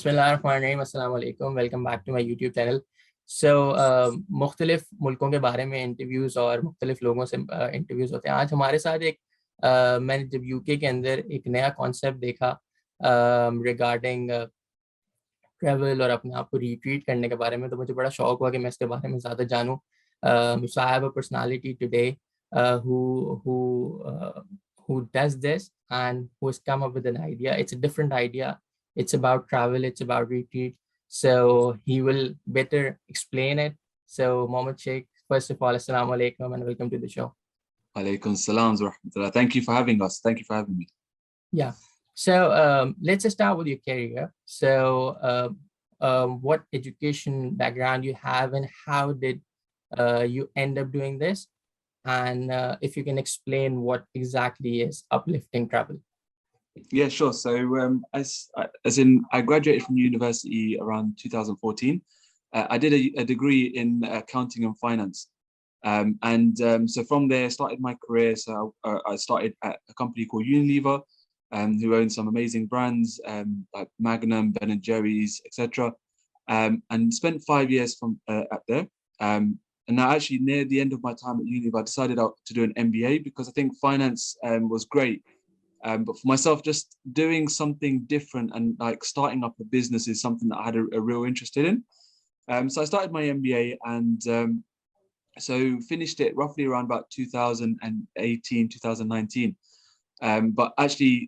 बिस्मिल्लाहिर्रहमानिर्रहीम, अस्सलाम वालेकुम, welcome back to my YouTube channel. So मुख्तलिफ मुल्कों के बारे में इंटरव्यूज़ और मुख्तलिफ लोगों से इंटरव्यूज़ होते हैं। आज हमारे साथ मैंने जब यूके के अंदर एक नया कॉन्सेप्ट देखा रिगार्डिंग ट्रैवल और अपने आप को रिट्रीट करने के बारे में, तो मुझे बड़ा शौक हुआ कि मैं इसके बारे में ज़्यादा जानूँ। So I have a personality today who who uh, who does this and who has come up with an idea. It's a different idea. It's about travel. It's about retreat. So he will better explain it. So Mohammed Sheikh, first of all, Assalamu alaikum and welcome to the show. Alaikum salam wa rahmatullah. Thank you for having us. Thank you for having me. Yeah. So let's just start with your career. So what education background you have and how did you end up doing this? And if you can explain what exactly is uplifting travel. Yeah, sure. So I graduated from university around 2014. I did a degree in accounting and finance. So from there, I started my career. So I started at a company called Unilever, who owns some amazing brands like Magnum, Ben and Jerry's, etc. And spent 5 years at there. And now actually near the end of my time at Unilever, I decided to do an MBA because I think finance was great. But for myself, just doing something different and like starting up a business is something that I had a real interest in. So I started my MBA and so finished it roughly around about 2018, 2019. But actually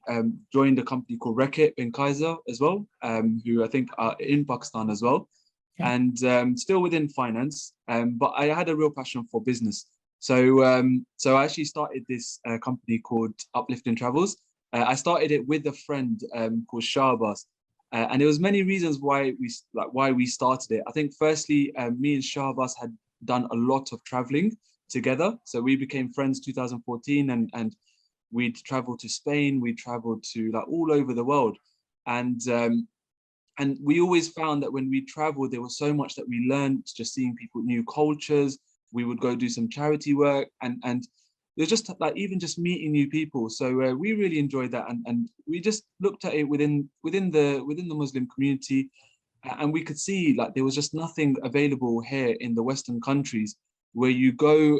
joined a company called Reckitt in Kaiser as well, who I think are in Pakistan as well. Okay. And still within finance, but I had a real passion for business. So I actually started this company called Uplifting Travels. I started it with a friend called Shahbaz. And there was many reasons why we started it. I think firstly, me and Shahbaz had done a lot of traveling together. So we became friends 2014 and we'd traveled to Spain, we traveled to like all over the world. And we always found that when we traveled, there was so much that we learned, just seeing people, new cultures. We would go do some charity work and it was just like even just meeting new people. So we really enjoyed that. And we just looked at it within the Muslim community. And we could see like there was just nothing available here in the Western countries where you go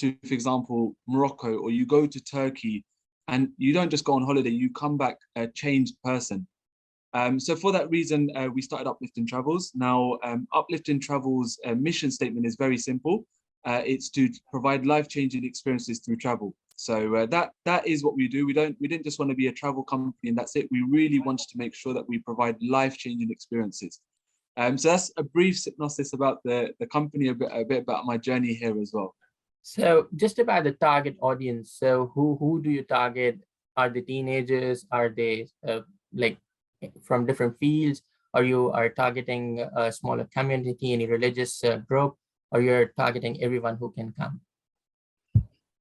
to, for example, Morocco or you go to Turkey and you don't just go on holiday, you come back a changed person. So for that reason, we started Uplifting Travels. Now, Uplifting Travels' mission statement is very simple. It's to provide life-changing experiences through travel. So that is what we do. We didn't just want to be a travel company and that's it. We really wanted to make sure that we provide life-changing experiences. So that's a brief synopsis about the company, a bit about my journey here as well. So just about the target audience. So who do you target? Are they teenagers? Are they like from different fields? Or you are targeting a smaller community, any religious group, or you're targeting everyone who can come?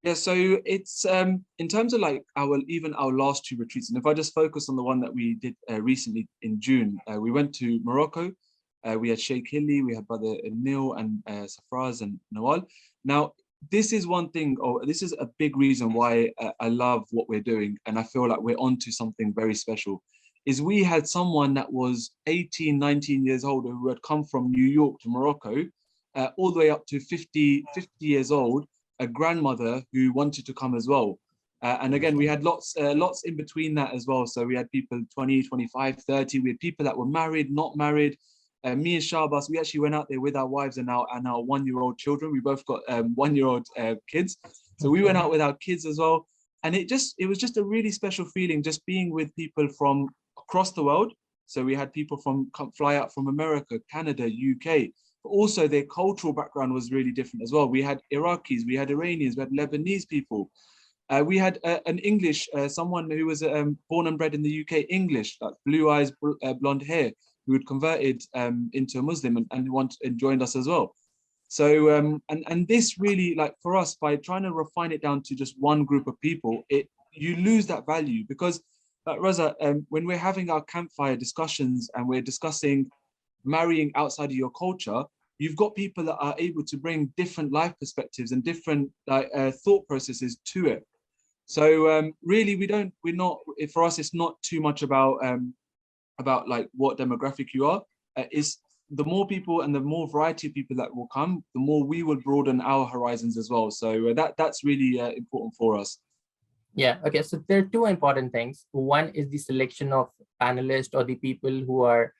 Yeah, so it's in terms of like our last two retreats, and if I just focus on the one that we did recently in June, we went to Morocco. We had Sheikh Hilly, we had Brother Neil and Safraz and Nawal. Now, this is one thing, or this is a big reason why I love what we're doing, and I feel like we're onto something very special, is we had someone that was 18, 19 years old who had come from New York to Morocco, all the way up to 50 years old, a grandmother who wanted to come as well. And again, we had lots in between that as well. So we had people 20, 25, 30, we had people that were married, not married. Me and Shahbaz, we actually went out there with our wives and our 1-year-old children. We both got 1-year-old kids. So we went out with our kids as well. And it was just a really special feeling just being with people from across the world. So we had people fly out from America, Canada, UK, but also their cultural background was really different as well. We had Iraqis, we had Iranians, we had Lebanese people. We had an English, someone who was born and bred in the UK, English, like blue eyes, blonde hair, who had converted into a Muslim and joined us as well. So and this really, like for us, by trying to refine it down to just one group of people, you lose that value because Raza, when we're having our campfire discussions and we're discussing marrying outside of your culture, you've got people that are able to bring different life perspectives and different thought processes to it. So really, for us, it's not too much about about like what demographic you are, is the more people and the more variety of people that will come, the more we will broaden our horizons as well. So that's really important for us. Yeah. Okay. So there are two important things. One is the selection of panelists or the people who are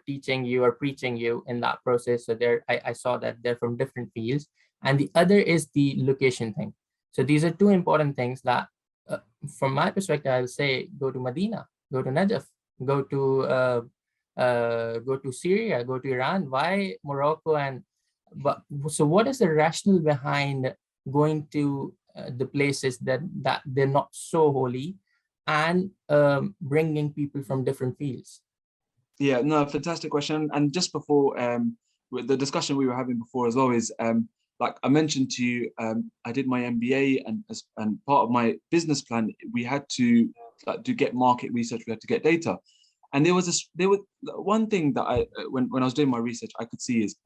teaching you or preaching you in that process. So I saw that they're from different fields, and the other is the location thing. So these are two important things that, from my perspective, I would say go to Medina, go to Najaf, go go to Syria, go to Iran. Why Morocco? And but so what is the rationale behind going to the places that they're not so holy, and bringing people from different fields? Yeah, no, fantastic question. And just before with the discussion we were having before as well is like I mentioned to you, I did my MBA, and part of my business plan we had to get market research, we had to get data, and there was one thing that I when I was doing my research I could see is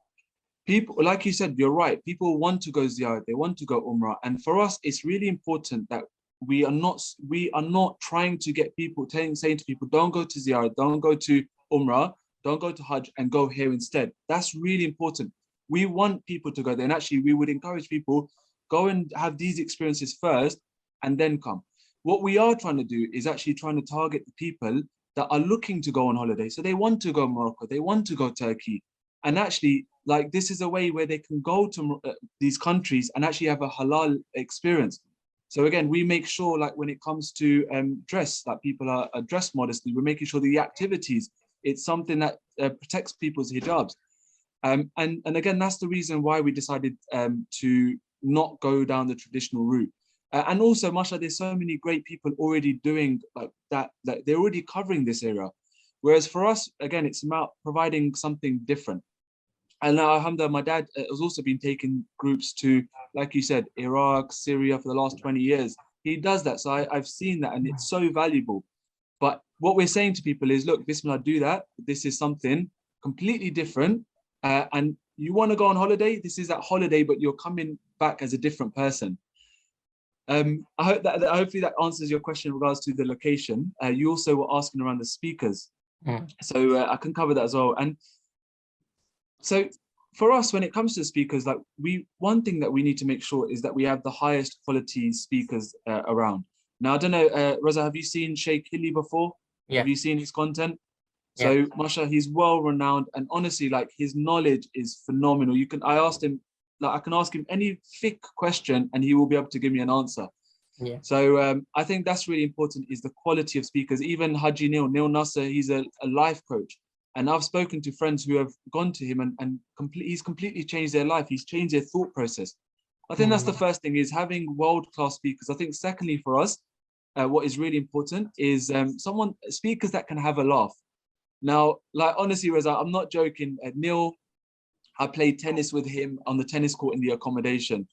people, like you said, you're right. People want to go ziyarat, they want to go umrah, and for us, it's really important that we are not trying to get people saying to people, don't go to ziyarat, don't go to umrah, don't go to hajj, and go here instead. That's really important. We want people to go there, and actually, we would encourage people go and have these experiences first, and then come. What we are trying to do is actually trying to target the people that are looking to go on holiday. So they want to go Morocco, they want to go Turkey, and actually, like, this is a way where they can go to these countries and actually have a halal experience. So again, we make sure, like when it comes to dress, that people are dressed modestly. We're making sure the activities, it's something that protects people's hijabs. And again, that's the reason why we decided to not go down the traditional route. And also, mashallah, there's so many great people already doing like that they're already covering this area. Whereas for us, again, it's about providing something different. And now, alhamdulillah, my dad has also been taking groups to, like you said, Iraq, Syria for the last 20 years. He does that. So I've seen that, and it's so valuable. But what we're saying to people is, look, Bismillah, do that. This is something completely different. And you want to go on holiday? This is that holiday, but you're coming back as a different person. I hope that hopefully that answers your question in regards to the location. You also were asking around the speakers. So I can cover that as well. And so for us, when it comes to speakers, like one thing that we need to make sure is that we have the highest quality speakers around. Now, I don't know, Raza, have you seen Sheikh Hilli before? Yeah. Have you seen his content? Yeah. So, mashallah, he's well renowned, and honestly, like, his knowledge is phenomenal. I asked him, like, I can ask him any thick question and he will be able to give me an answer. Yeah. So I think that's really important, is the quality of speakers. Even Haji Neil Nasser, he's a life coach. And I've spoken to friends who have gone to him and he's completely changed their life. He's changed their thought process. I think that's the first thing, is having world-class speakers. I think secondly, for us, what is really important is speakers that can have a laugh. Now, like, honestly, Reza, I'm not joking. Neil, I played tennis with him on the tennis court in the accommodation.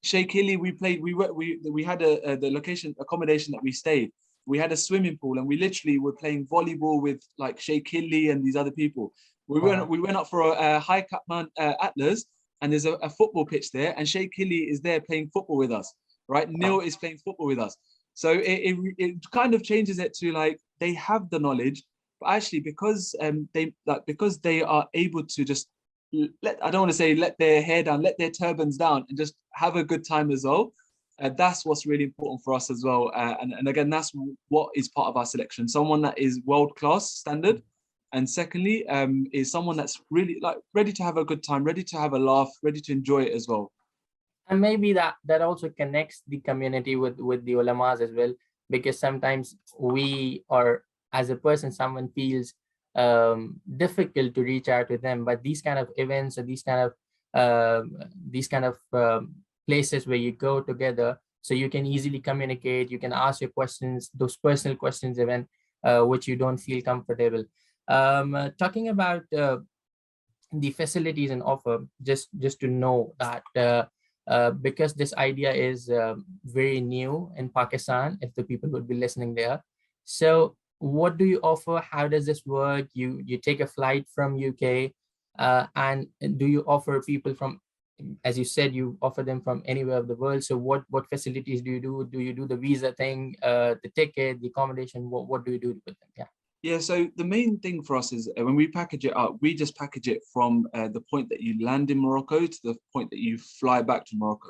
Sheikh Hilli, we had the location accommodation that we stayed. We had a swimming pool, and we literally were playing volleyball with like Sheikh Hilli and these other people. We went up for a hike up Mount Atlas, and there's a football pitch there, and Sheikh Hilli is there playing football with us, right? Neil is playing football with us. So it kind of changes it to, like, they have the knowledge, but actually because they are able to just I don't want to say let their hair down, let their turbans down, and just have a good time as well. That's what's really important for us as well. And again, that's what is part of our selection. Someone that is world-class standard. And secondly, is someone that's really like ready to have a good time, ready to have a laugh, ready to enjoy it as well. And maybe that also connects the community with the ulamas as well, because sometimes we, or as a person, someone feels difficult to reach out to them, but these kind of events or these kind of places where you go together, so you can easily communicate, you can ask your questions, those personal questions even, which you don't feel comfortable. Talking about the facilities and offer, just to know that because this idea is very new in Pakistan, if the people would be listening there. So what do you offer? How does this work? You take a flight from UK, and do you offer people from as you said, you offer them from anywhere of the world. So what facilities do you do? Do you do the visa thing, the ticket, the accommodation? What do you do with them? Yeah. Yeah, so the main thing for us is when we package it up, we just package it from the point that you land in Morocco to the point that you fly back to Morocco.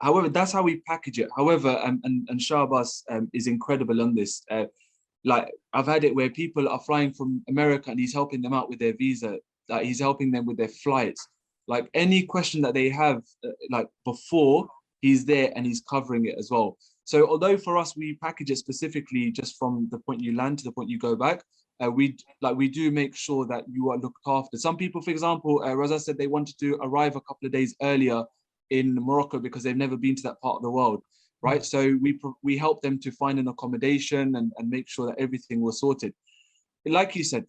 However, that's how we package it. However, and Shahbaz is incredible on this. Like I've had it where people are flying from America and he's helping them out with their visa. Like he's helping them with their flights. Like any question that they have, like before, he's there and he's covering it as well. So although for us we package it specifically just from the point you land to the point you go back, we do make sure that you are looked after. Some people, for example, Raza said they wanted to arrive a couple of days earlier in Morocco because they've never been to that part of the world, right? So we help them to find an accommodation and make sure that everything was sorted. Like you said,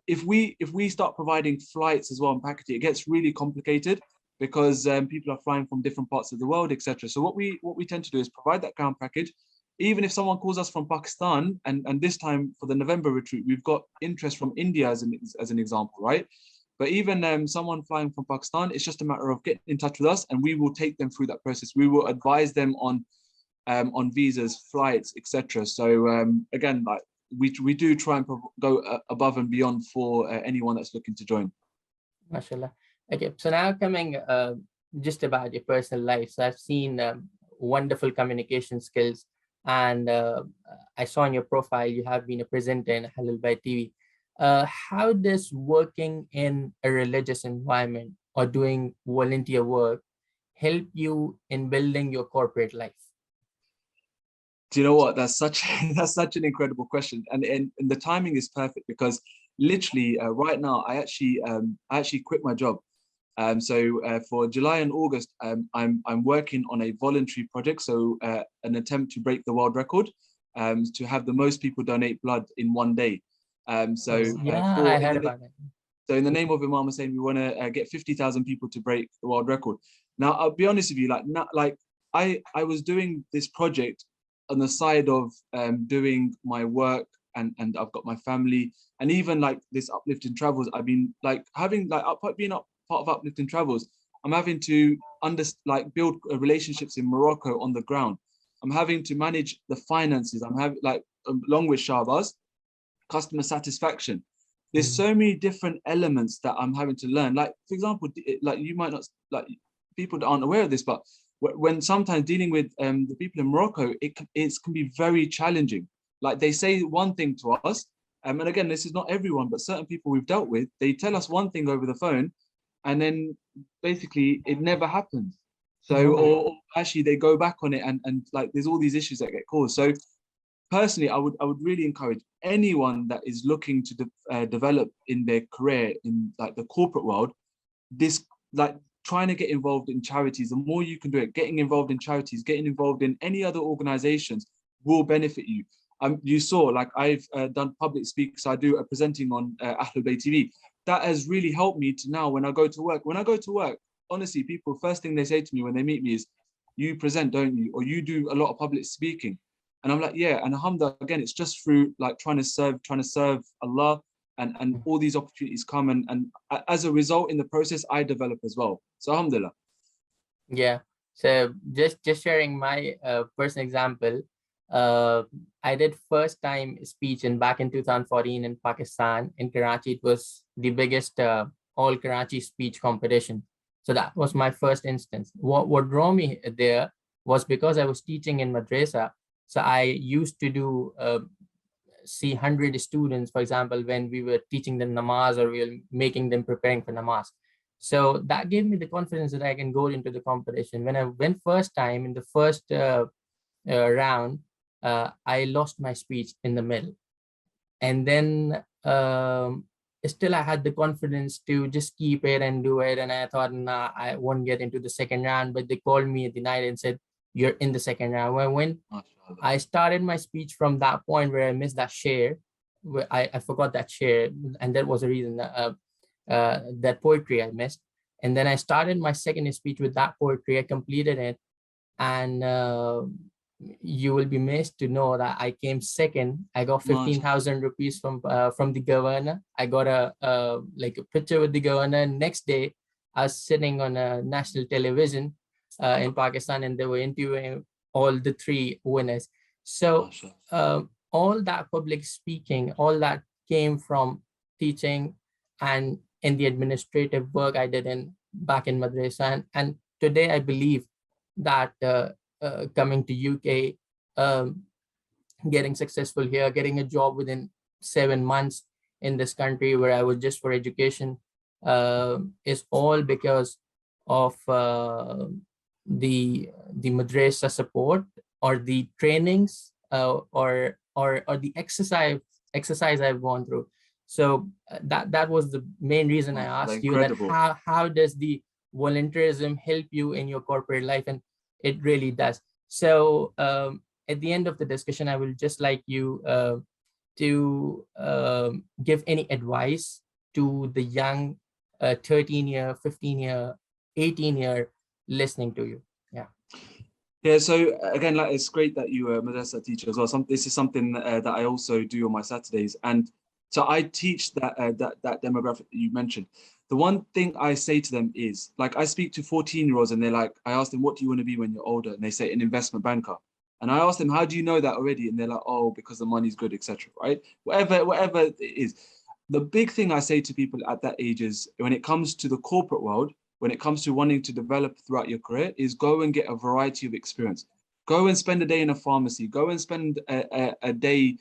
if we start providing flights as well and packaging, it gets really complicated because people are flying from different parts of the world, etc. So what we tend to do is provide that ground package. Even if someone calls us from Pakistan, and this time for the November retreat, we've got interest from India as an example, right? But even someone flying from Pakistan, it's just a matter of getting in touch with us, and we will take them through that process. We will advise them on visas, flights, etc. So again, like we do try and go above and beyond for anyone that's looking to join. MashaAllah. Okay, so now coming just about your personal life. So I've seen wonderful communication skills, and I saw on your profile you have been a presenter in Halal by TV. How does working in a religious environment or doing volunteer work help you in building your corporate life? Do you know what? That's such an incredible question, and the timing is perfect because literally right now I actually quit my job. So for July and August, I'm working on a voluntary project, so an attempt to break the world record, to have the most people donate blood in one day. I heard about it. So in the name of Imam Hussein, we want to get 50,000 people to break the world record. Now, I'll be honest with you, I was doing this project on the side of doing my work, and I've got my family, and even like this Uplifting Travels, I've been being part of Uplifting Travels, I'm having to build relationships in Morocco on the ground. I'm having to manage the finances. I'm having along with Shahbaz, customer satisfaction. There's so many different elements that I'm having to learn. Like, for example, you might not, people that aren't aware of this, but when sometimes dealing with the people in Morocco, it can be very challenging. Like they say one thing to us, and again, this is not everyone, but certain people we've dealt with, they tell us one thing over the phone, and then basically it never happens. So, or actually they go back on it, and there's all these issues that get caused. So personally, I would really encourage anyone that is looking to develop in their career in the corporate world, trying to get involved in charities. The more you can do it, getting involved in charities, getting involved in any other organizations will benefit you. You saw, I've done public speak, so I do a presenting on Ahlul Bayt TV. That has really helped me to now when I go to work, honestly, people, first thing they say to me when they meet me is, you present, don't you? Or you do a lot of public speaking. And I'm like, yeah. And alhamdulillah, again, it's just through trying to serve Allah, and all these opportunities come, and as a result in the process, I develop as well. So alhamdulillah. Yeah. So just sharing my personal example, I did first time speech back in 2014 in Pakistan, in Karachi. It was the biggest all Karachi speech competition. So that was my first instance. What drew me there was because I was teaching in madrasa. So I used to do see 100 students, for example, when we were teaching them namaz, or we were making them preparing for namaz. So that gave me the confidence that I can go into the competition. When I went first time in the first round, I lost my speech in the middle. And then still I had the confidence to just keep it and do it. And I thought, nah, I won't get into the second round. But they called me at the night and said, you're in the second round. When I started my speech from that point where I missed that share, where I forgot that share, and that was the reason that poetry I missed. And then I started my second speech with that poetry. I completed it, and you will be amazed to know that I came second. I got 15,000 rupees from the governor. I got a picture with the governor. Next day, was sitting on a national television in Pakistan, and they were interviewing all the three winners. So all that public speaking, all that came from teaching and in the administrative work I did back in madrasa. And today I believe that coming to UK, getting successful here, getting a job within 7 months in this country where I was just for education, is all because of the madrasa support, or the trainings, or the exercise I've gone through. So that was the main reason I asked you that how does the volunteerism help you in your corporate life, and it really does. So at the end of the discussion, I will just like you to give any advice to the young 13-year, 15-year, 18-year listening to you. Yeah, so again, like, it's great that you are a madrasa teacher as well. This is something that I also do on my Saturdays, and so I teach that that demographic that you mentioned. The one thing I say to them is, like, I speak to 14-year-olds, and they're like, I ask them, what do you want to be when you're older? And they say, an investment banker. And I ask them, how do you know that already? And they're like, oh, because the money's good, etc. Right? Whatever it is. The big thing I say to people at that age is, when it comes to the corporate world, when it comes to wanting to develop throughout your career, is go and get a variety of experience. Go and spend a day in a pharmacy. Go and spend a day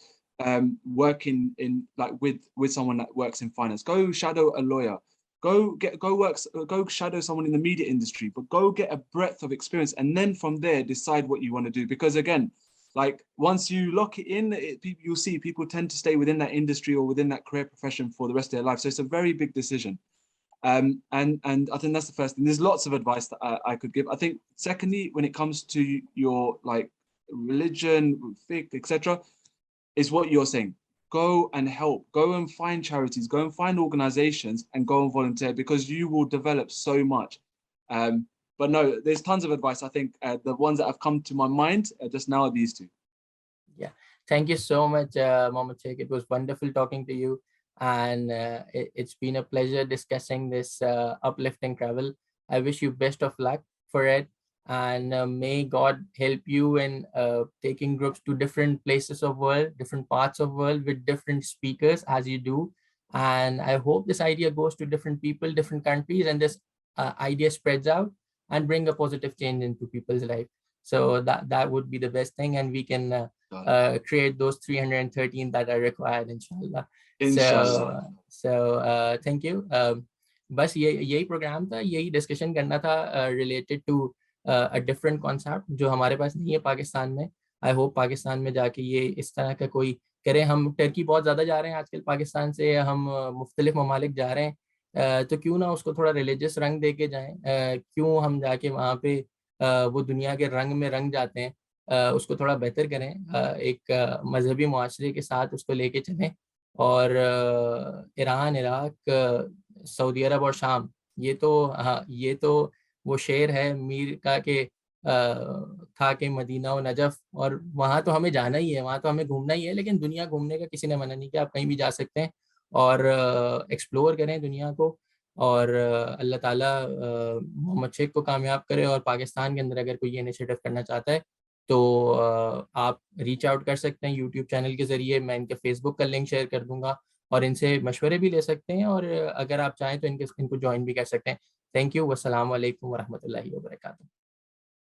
working in, like, with someone that works in finance. Go shadow a lawyer. Go shadow someone in the media industry. But go get a breadth of experience, and then from there decide what you want to do. Because again, like, once you lock it in, you'll see people tend to stay within that industry or within that career profession for the rest of their life. So it's a very big decision. And I think that's the first thing. There's lots of advice that I could give. I think secondly, when it comes to your, like, religion, fiqh, etc., is what you're saying. Go and help. Go and find charities. Go and find organizations and go and volunteer, because you will develop so much. But no, there's tons of advice. I think the ones that have come to my mind just now are these two. Yeah, thank you so much, Mohammed Sheikh. It was wonderful talking to you. And it's been a pleasure discussing this uplifting travel. I wish you best of luck for it, and may God help you in taking groups to different places of world, different parts of world, with different speakers as you do. And I hope this idea goes to different people, different countries, and this idea spreads out and bring a positive change into people's life. So that would be the best thing, and we can create those 313 that are required, inshallah. So thank you. बस यही programme था, यही discussion करना था related to a different concept जो हमारे पास नहीं है पाकिस्तान में. आई होप पाकिस्तान में जाके ये इस तरह का कोई करें. हम टर्की बहुत ज़्यादा जा रहे हैं आजकल पाकिस्तान से, हम मुख्तलिफ ममालिक जा रहे हैं, तो क्यों ना उसको थोड़ा रिलीजियस रंग दे के जाएँ. क्यों हम जाके वहाँ पे वो दुनिया के रंग में रंग जाते हैं, उसको थोड़ा बेहतर करें, एक मजहबी मुआशरे के साथ उसको लेके चलें. और ईरान, इराक, सऊदी अरब और शाम, ये तो वो शेर है मीर का के था के मदीना और नजफ, और वहाँ तो हमें जाना ही है, वहाँ तो हमें घूमना ही है. लेकिन दुनिया घूमने का किसी ने मना नहीं किया, आप कहीं भी जा सकते हैं और एक्सप्लोर करें दुनिया को. और अल्लाह ताला मोहम्मद शेख को कामयाब करे. और पाकिस्तान के अंदर अगर कोई ये इनिशिएटिव करना चाहता है तो आप रीच आउट कर सकते हैं यूट्यूब चैनल के ज़रिए. मैं इनके फेसबुक का लिंक शेयर कर दूंगा और इनसे मशवरे भी ले सकते हैं, और अगर आप चाहें तो इनको ज्वाइन भी कर सकते हैं. Thank you. वस्सलाम वालेकुम वरहमतुल्लाहि वबरकातुहू.